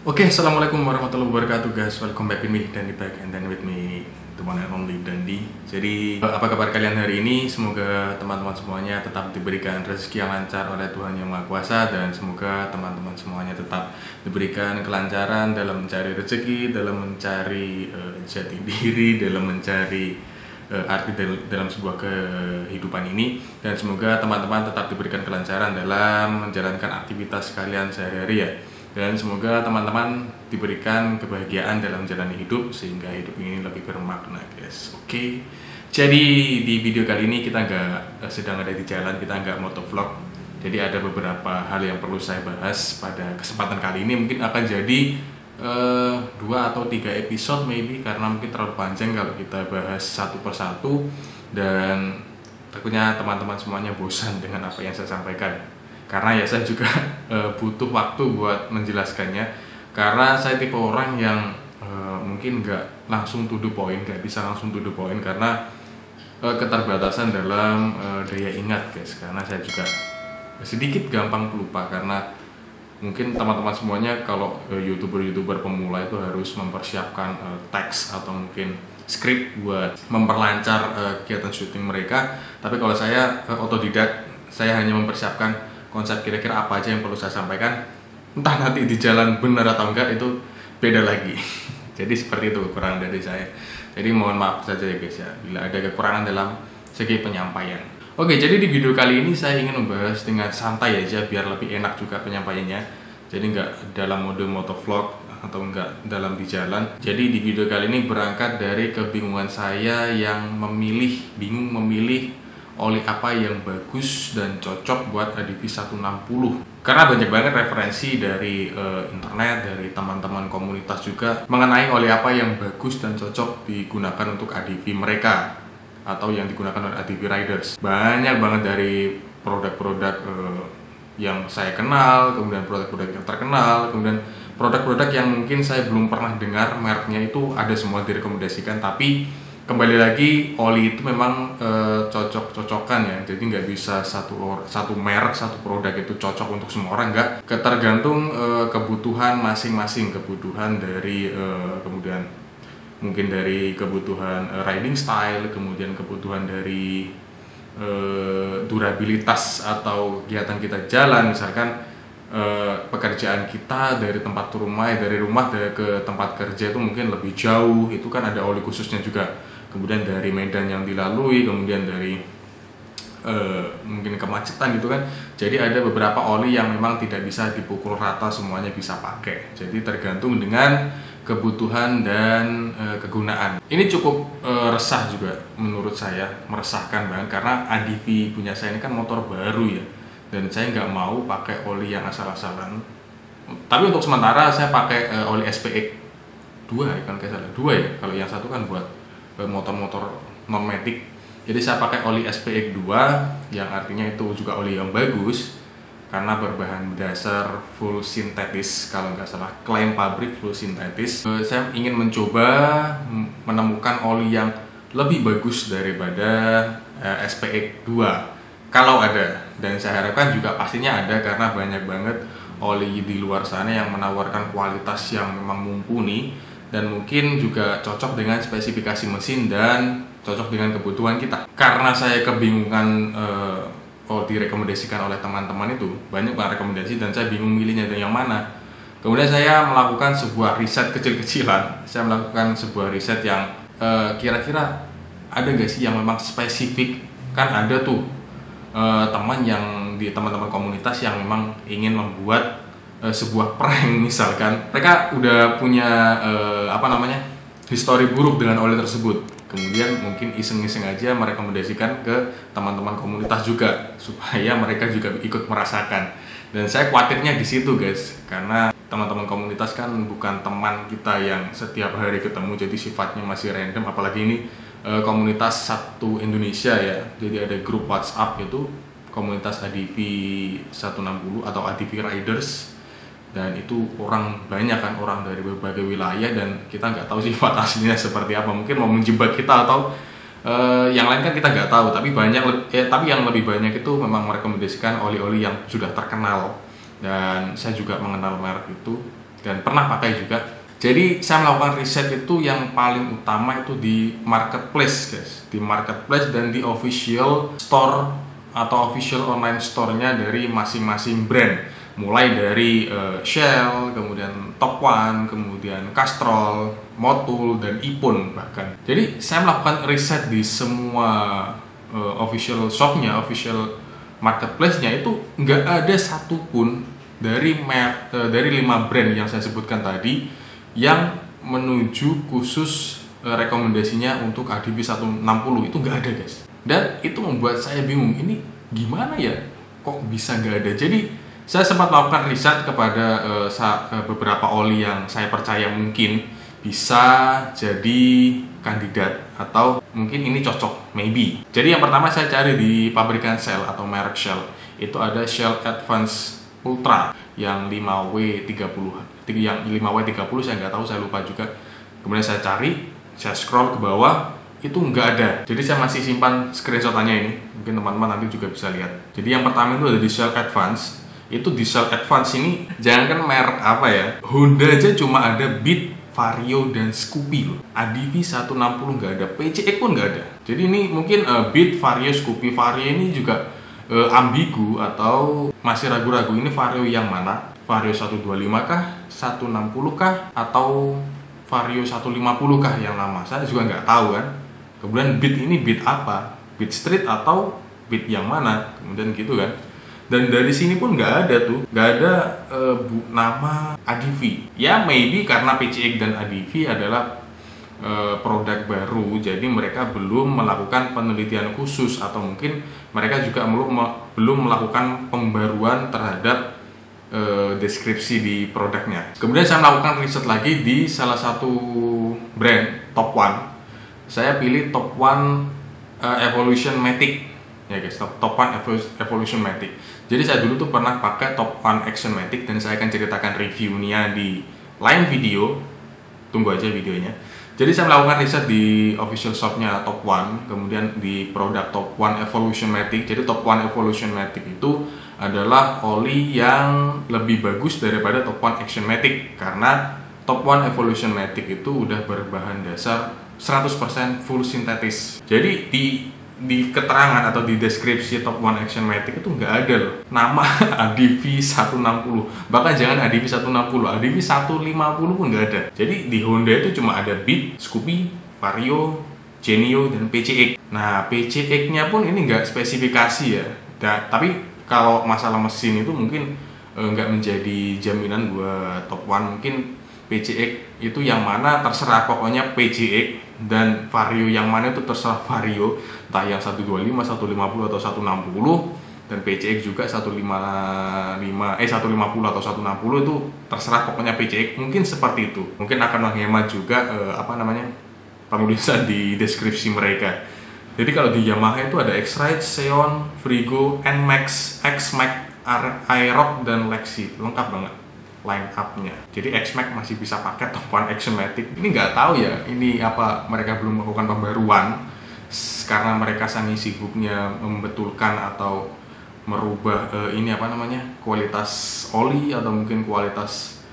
Oke, assalamualaikum warahmatullahi wabarakatuh guys. Welcome back with me Dandi back and then with me the one and only Dandi. Jadi apa kabar kalian hari ini? Semoga teman-teman semuanya tetap diberikan rezeki yang lancar oleh Tuhan Yang Maha Kuasa, dan semoga teman-teman semuanya tetap diberikan kelancaran dalam mencari rezeki, dalam mencari jati diri, dalam mencari arti dalam sebuah kehidupan ini, dan semoga teman-teman tetap diberikan kelancaran dalam menjalankan aktivitas kalian sehari-hari ya, dan semoga teman-teman diberikan kebahagiaan dalam menjalani hidup sehingga hidup ini lebih bermakna guys. Oke, jadi di video kali ini kita nggak sedang ada di jalan, kita nggak motovlog, jadi ada beberapa hal yang perlu saya bahas pada kesempatan kali ini. Mungkin akan jadi 2 atau 3 episode maybe, karena mungkin terlalu panjang kalau kita bahas satu persatu, dan takutnya teman-teman semuanya bosan dengan apa yang saya sampaikan, karena ya saya juga butuh waktu buat menjelaskannya, karena saya tipe orang yang mungkin nggak langsung to the point, nggak bisa langsung to the point karena keterbatasan dalam daya ingat guys, karena saya juga sedikit gampang pelupa, karena mungkin teman-teman semuanya kalau youtuber pemula itu harus mempersiapkan teks atau mungkin skrip buat memperlancar kegiatan syuting mereka. Tapi kalau saya otodidak, saya hanya mempersiapkan konsep kira-kira apa aja yang perlu saya sampaikan. Entah nanti di jalan benar atau enggak, itu beda lagi. Jadi seperti itu kekurangan dari saya. Jadi mohon maaf saja ya guys ya, bila ada kekurangan dalam segi penyampaian. Oke, jadi di video kali ini saya ingin membahas dengan santai aja biar lebih enak juga penyampaiannya. Jadi nggak dalam mode motovlog atau nggak dalam di jalan. Jadi di video kali ini berangkat dari kebingungan saya yang bingung memilih oli apa yang bagus dan cocok buat ADV 160. Karena banyak banget referensi dari internet, dari teman-teman komunitas juga mengenai oli apa yang bagus dan cocok digunakan untuk ADV mereka atau yang digunakan oleh ADV riders. Banyak banget dari produk-produk yang saya kenal, kemudian produk-produk yang terkenal, kemudian produk-produk yang mungkin saya belum pernah dengar mereknya, itu ada semua direkomendasikan. Tapi kembali lagi, oli itu memang cocok-cocokan ya, jadi nggak bisa satu merek, satu produk itu cocok untuk semua orang, nggak. Tergantung kebutuhan masing-masing, kebutuhan dari kemudian mungkin dari kebutuhan riding style, kemudian kebutuhan dari durabilitas atau kegiatan kita jalan, misalkan pekerjaan kita dari tempat rumah, dari rumah ke tempat kerja itu mungkin lebih jauh, itu kan ada oli khususnya juga. Kemudian dari medan yang dilalui, kemudian dari mungkin kemacetan gitu kan. Jadi ada beberapa oli yang memang tidak bisa dipukul rata semuanya bisa pakai. Jadi tergantung dengan kebutuhan dan kegunaan. Ini cukup resah juga menurut saya, meresahkan banget, karena ADV punya saya ini kan motor baru ya, dan saya nggak mau pakai oli yang asal-asalan. Tapi untuk sementara saya pakai oli SPX 2 ya, kan kayak salah 2 ya. Kalau yang satu kan buat motor-motor non-matic. Jadi saya pakai oli SPX 2 yang artinya itu juga oli yang bagus karena berbahan dasar full sintetis, kalau nggak salah klaim pabrik full sintetis. Saya ingin mencoba menemukan oli yang lebih bagus daripada SPX 2 kalau ada, dan saya harapkan juga pastinya ada, karena banyak banget oli di luar sana yang menawarkan kualitas yang memang mumpuni dan mungkin juga cocok dengan spesifikasi mesin dan cocok dengan kebutuhan kita. Karena saya kebingungan direkomendasikan oleh teman-teman itu banyak banget rekomendasi, dan saya bingung milihnya yang mana. Kemudian saya melakukan sebuah riset kecil-kecilan. Saya melakukan sebuah riset yang kira-kira ada nggak sih yang memang spesifik. Kan ada tuh teman-teman komunitas yang memang ingin membuat sebuah prank, misalkan mereka udah punya histori buruk dengan oli tersebut. Kemudian mungkin iseng-iseng aja merekomendasikan ke teman-teman komunitas juga supaya mereka juga ikut merasakan. Dan saya khawatirnya di situ guys, karena teman-teman komunitas kan bukan teman kita yang setiap hari ketemu, jadi sifatnya masih random. Apalagi ini komunitas satu Indonesia ya, jadi ada grup WhatsApp itu komunitas ADV 160 atau ADV Riders, dan itu orang banyak kan, orang dari berbagai wilayah, dan kita nggak tahu sifat aslinya seperti apa. Mungkin mau menjebak kita atau yang lain kan kita nggak tahu. Tapi tapi yang lebih banyak itu memang merekomendasikan oli-oli yang sudah terkenal, dan saya juga mengenal merek itu. dan pernah pakai juga. Jadi saya melakukan riset itu yang paling utama itu di marketplace guys, di marketplace dan di official store atau official online store-nya dari masing-masing brand, mulai dari Shell, kemudian Top One, kemudian Castrol, Motul, dan Ipon bahkan. Jadi saya melakukan riset di semua official shop-nya, official marketplace-nya itu nggak ada satupun dari 5 brand yang saya sebutkan tadi yang menuju khusus rekomendasinya untuk ADV 160, itu nggak ada guys. Dan itu membuat saya bingung, ini gimana ya, kok bisa nggak ada. Jadi saya sempat melakukan riset kepada beberapa oli yang saya percaya mungkin bisa jadi kandidat atau mungkin ini cocok, maybe. Jadi yang pertama saya cari di pabrikan Shell atau merek Shell, itu ada Shell Advance Ultra yang 5W30, yang 5W30 saya nggak tahu, saya lupa juga. Kemudian saya cari, saya scroll ke bawah, itu nggak ada. Jadi saya masih simpan screenshotannya ini, mungkin teman-teman nanti juga bisa lihat. Jadi yang pertama itu ada di Shell Advance. Itu di Shell Advance ini jangankan merek apa ya, Honda aja cuma ada Beat, Vario, dan Scoopy loh. ADV 160 nggak ada, PCX pun nggak ada. Jadi ini mungkin Beat, Vario, Scoopy. Vario ini juga ambigu atau masih ragu-ragu, ini Vario yang mana? Vario 125 kah? 160 kah? Atau Vario 150 kah yang lama? Saya juga nggak tahu kan. Kemudian Beat ini Beat apa? Beat Street atau Beat yang mana? Kemudian gitu kan. Dan dari sini pun nggak ada tuh, nggak ada nama ADV. Ya maybe karena PCX dan ADV adalah produk baru, jadi mereka belum melakukan penelitian khusus atau mungkin mereka juga belum melakukan pembaruan terhadap deskripsi di produknya. Kemudian saya melakukan riset lagi di salah satu brand Top One. Saya pilih Top One Evolution Matic ya guys, Top One Evolution Matic. Jadi saya dulu tuh pernah pakai Top One Action Matic dan saya akan ceritakan reviewnya di lain video. Tunggu aja videonya. Jadi saya melakukan riset di official shopnya Top One, kemudian di produk Top One Evolution Matic. Jadi Top One Evolution Matic itu adalah oli yang lebih bagus daripada Top One Action Matic, karena Top One Evolution Matic itu udah berbahan dasar 100% full sintetis. Jadi di keterangan atau di deskripsi Top One Action Matic itu nggak ada loh nama ADV 160, bahkan jangan ADV 160, ADV 150 pun nggak ada. Jadi di Honda itu cuma ada Beat, Scoopy, Vario, Genio, dan PCX. Nah PCX nya pun ini nggak spesifikasi ya, tapi kalau masalah mesin itu mungkin nggak menjadi jaminan buat Top One. Mungkin PCX itu yang mana terserah, pokoknya PCX, dan Vario yang mana itu terserah Vario, entah yang 125, 150 atau 160, dan PCX juga 150 atau 160 itu terserah, pokoknya PCX. Mungkin seperti itu. Mungkin akan menghemat juga penulisan di deskripsi mereka. Jadi kalau di Yamaha itu ada X-Ride, Xeon, Frigo, NMAX, X-Max, Aerox, dan Lexi. Lengkap banget line up-nya. Jadi X-Max masih bisa pakai Top One Action Matic. Ini nggak tahu ya, ini apa mereka belum melakukan pembaruan karena mereka sangat sibuknya membetulkan atau merubah kualitas oli atau mungkin kualitas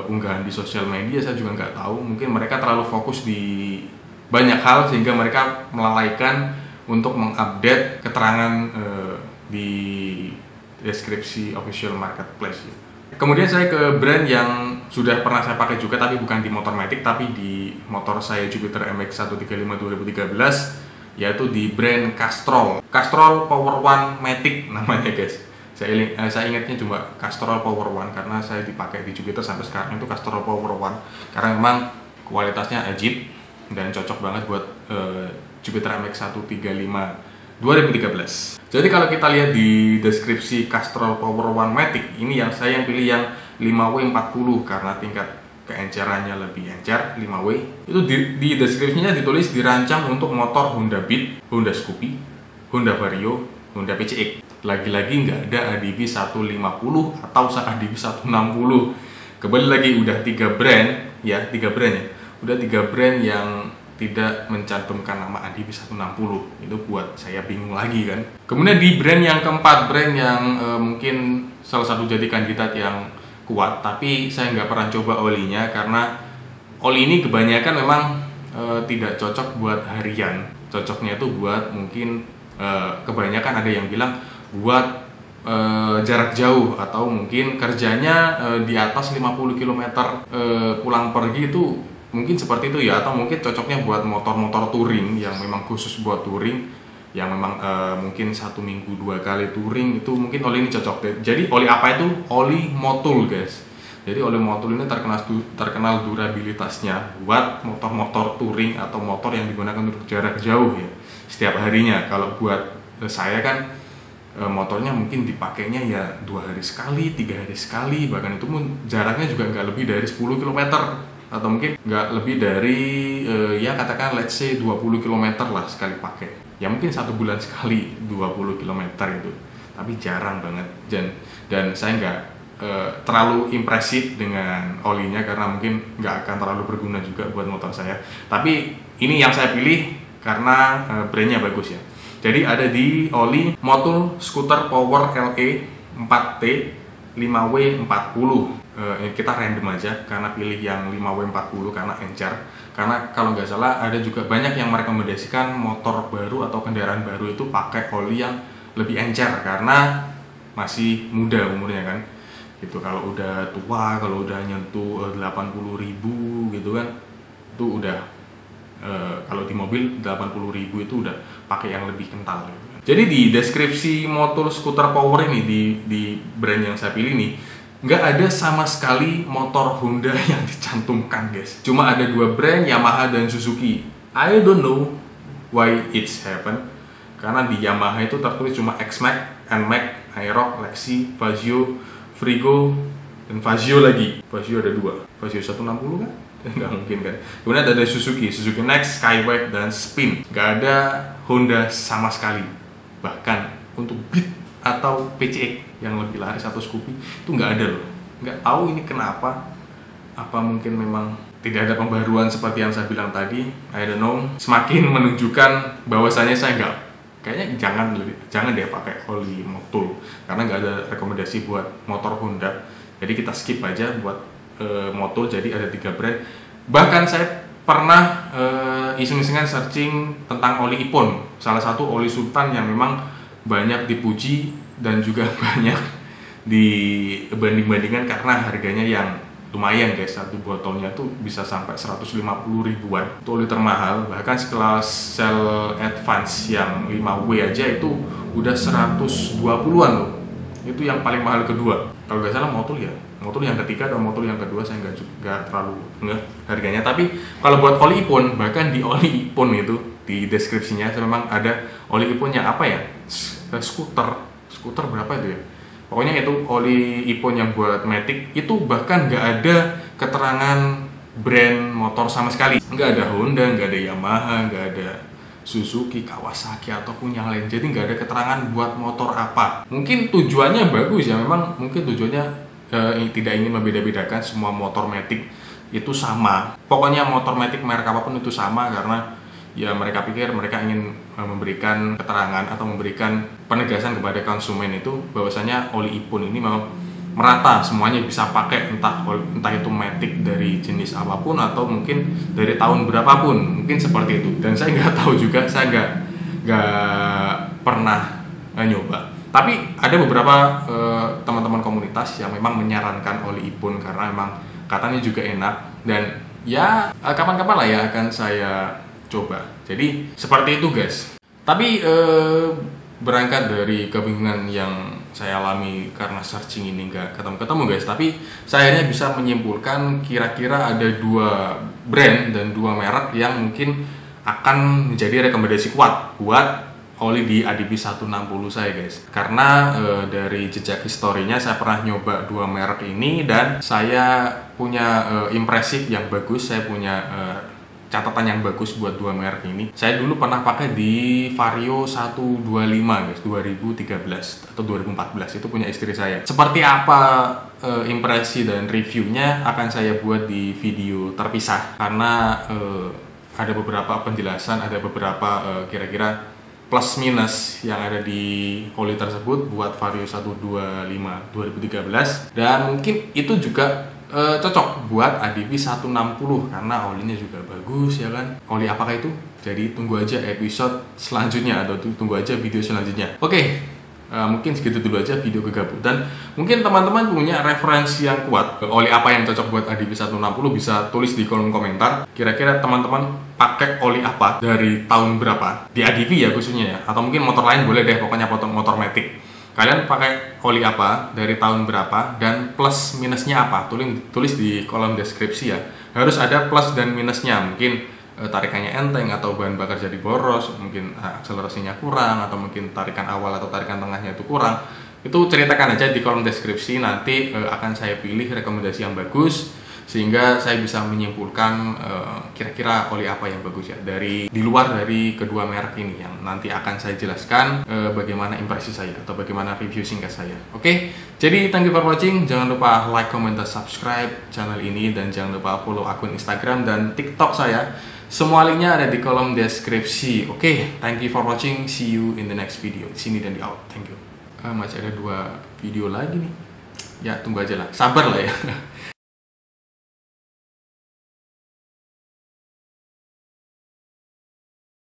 unggahan di sosial media. Saya juga nggak tahu. Mungkin mereka terlalu fokus di banyak hal sehingga mereka melalaikan untuk mengupdate keterangan di deskripsi official marketplace. Kemudian saya ke brand yang sudah pernah saya pakai juga, tapi bukan di motor Matic, tapi di motor saya Jupiter MX-135 2013, yaitu di brand Castrol. Castrol Power One Matic namanya guys. Saya ingatnya cuma Castrol Power One karena saya dipakai di Jupiter sampai sekarang itu Castrol Power One, karena memang kualitasnya ajib dan cocok banget buat Jupiter MX-135 2013. Jadi kalau kita lihat di deskripsi Castrol Power One Matic, ini yang saya pilih yang 5W40 karena tingkat keencerannya lebih encer. 5W itu di deskripsinya ditulis dirancang untuk motor Honda Beat, Honda Scoopy, Honda Vario, Honda PCX. Lagi-lagi nggak ada ADV 150 atau ADV 160. Kembali lagi udah 3 brand ya, udah 3 brand yang tidak mencantumkan nama ADV 160. Itu buat saya bingung lagi kan. Kemudian di brand yang keempat, brand yang mungkin salah satu jadi kandidat yang kuat, tapi saya nggak pernah coba olinya karena oli ini kebanyakan memang tidak cocok buat harian. Cocoknya itu buat mungkin kebanyakan ada yang bilang buat jarak jauh atau mungkin kerjanya di atas 50 km pulang pergi itu mungkin seperti itu ya, atau mungkin cocoknya buat motor-motor touring yang memang khusus buat touring, yang memang mungkin 1 minggu 2 kali touring, itu mungkin oli ini cocok. Jadi oli apa itu? Oli Motul guys. Jadi oli Motul ini terkenal durabilitasnya buat motor-motor touring atau motor yang digunakan untuk jarak jauh ya setiap harinya. Kalau buat saya kan motornya mungkin dipakainya ya 2 hari sekali, 3 hari sekali, bahkan itu pun jaraknya juga nggak lebih dari 10 km atau mungkin nggak lebih dari ya katakan let's say 20 km lah sekali pakai. Ya mungkin 1 bulan sekali 20 km itu, tapi jarang banget. Dan saya nggak terlalu impresif dengan olinya karena mungkin nggak akan terlalu berguna juga buat motor saya. Tapi ini yang saya pilih karena brandnya bagus ya. Jadi ada di oli Motul Scooter Power LE 4T 5W40. Kita random aja karena pilih yang 5W40 karena encer. Karena kalau nggak salah ada juga banyak yang merekomendasikan motor baru atau kendaraan baru itu pakai oli yang lebih encer karena masih muda umurnya kan. Gitu. Kalau udah tua, kalau udah nyentuh 80.000 gitu kan, itu udah kalau di mobil 80.000 itu udah pakai yang lebih kental gitu. Jadi di deskripsi Motul Scooter Power ini di brand yang saya pilih nih nggak ada sama sekali motor Honda yang dicantumkan guys. Cuma ada 2 brand, Yamaha dan Suzuki. I don't know why it's happen. Karena di Yamaha itu tertulis cuma X-Max, N-Max, Aerox, Lexi, Fazio, Frigo, dan Fazio lagi. Fazio ada 2, Fazio 160 kan? Nggak mungkin kan. Kemudian ada Suzuki Next, Skyway, dan Spin. Nggak ada Honda sama sekali. Bahkan untuk Beat atau PCX yang lebih laris atau Scoopy itu nggak ada loh. Nggak tahu ini kenapa. Apa mungkin memang tidak ada pembaruan seperti yang saya bilang tadi, I don't know. Semakin menunjukkan bahwasanya saya kayaknya jangan deh pakai oli Motul karena nggak ada rekomendasi buat motor Honda. Jadi kita skip aja buat Motul. Jadi ada 3 brand. Bahkan saya pernah iseng-isengan searching tentang oli Ipon, salah satu oli Sultan yang memang banyak dipuji dan juga banyak dibanding-bandingkan karena harganya yang lumayan guys. Satu botolnya tuh bisa sampai 150 ribuan. Itu oli termahal, bahkan sekelas Cell Advance yang 5W aja itu udah 120-an loh. Itu yang paling mahal kedua. Kalau nggak salah Motul yang ketiga atau Motul yang kedua, saya nggak terlalu ngeh harganya. Tapi kalau buat oli Ipon, bahkan di oli Ipon itu di deskripsinya memang ada oli Ipon yang apa ya, skuter berapa itu ya, pokoknya itu oli Ipon yang buat Matic itu bahkan nggak ada keterangan brand motor sama sekali. Nggak ada Honda, nggak ada Yamaha, nggak ada Suzuki, Kawasaki ataupun yang lain. Jadi nggak ada keterangan buat motor apa. Mungkin tujuannya bagus ya, memang mungkin tujuannya tidak ingin membeda-bedakan semua motor Matic itu sama. Pokoknya motor Matic merek apapun itu sama karena ya mereka pikir mereka ingin memberikan keterangan atau memberikan penegasan kepada konsumen itu bahwasanya oli Ipon ini memang merata, semuanya bisa pakai, entah itu Matic dari jenis apapun atau mungkin dari tahun berapapun, mungkin seperti itu. Dan saya nggak tahu juga, saya nggak pernah nyoba. Tapi ada beberapa teman-teman komunitas yang memang menyarankan oli Ipon karena memang katanya juga enak dan ya kapan-kapan lah ya akan saya coba. Jadi seperti itu guys. Tapi berangkat dari kebingungan yang saya alami karena searching ini nggak ketemu guys, tapi saya akhirnya bisa menyimpulkan kira-kira ada 2 brand dan 2 merek yang mungkin akan menjadi rekomendasi kuat buat oli di ADB 160 saya guys. Karena dari jejak historinya saya pernah nyoba 2 merek ini dan saya punya impresif yang bagus, saya punya catatan yang bagus buat 2 merek ini. Saya dulu pernah pakai di Vario 125 guys, 2013 atau 2014, itu punya istri saya. Seperti apa impresi dan reviewnya akan saya buat di video terpisah karena ada beberapa penjelasan, ada beberapa kira-kira plus minus yang ada di oli tersebut buat Vario 125 2013, dan mungkin itu juga cocok buat ADV 160 karena olinya juga bagus ya kan. Oli apakah itu? Jadi tunggu aja episode selanjutnya atau tunggu aja video selanjutnya. Oke. Mungkin segitu dulu aja video gegabut, dan mungkin teman-teman punya referensi yang kuat oli apa yang cocok buat ADV 160 bisa tulis di kolom komentar. Kira-kira teman-teman pakai oli apa dari tahun berapa di ADV ya khususnya ya, atau mungkin motor lain boleh deh, pokoknya motor matic. Kalian pakai oli apa dari tahun berapa dan plus minusnya apa, tulis di kolom deskripsi ya. Harus ada plus dan minusnya, mungkin tarikannya enteng atau bahan bakar jadi boros, mungkin akselerasinya kurang, atau mungkin tarikan awal atau tarikan tengahnya itu kurang. Itu ceritakan aja di kolom deskripsi, nanti akan saya pilih rekomendasi yang bagus sehingga saya bisa menyimpulkan kira-kira oli apa yang bagus ya di luar dari kedua merek ini, yang nanti akan saya jelaskan bagaimana impresi saya atau bagaimana review singkat saya. Oke, jadi thank you for watching. Jangan lupa like, comment, dan subscribe channel ini, dan jangan lupa follow akun Instagram dan TikTok saya. Semua linknya ada di kolom deskripsi. Oke, thank you for watching. See you in the next video. Sini dan di out. Thank you. Masih ada 2 video lagi nih. Ya, tunggu aja lah. Sabar lah ya.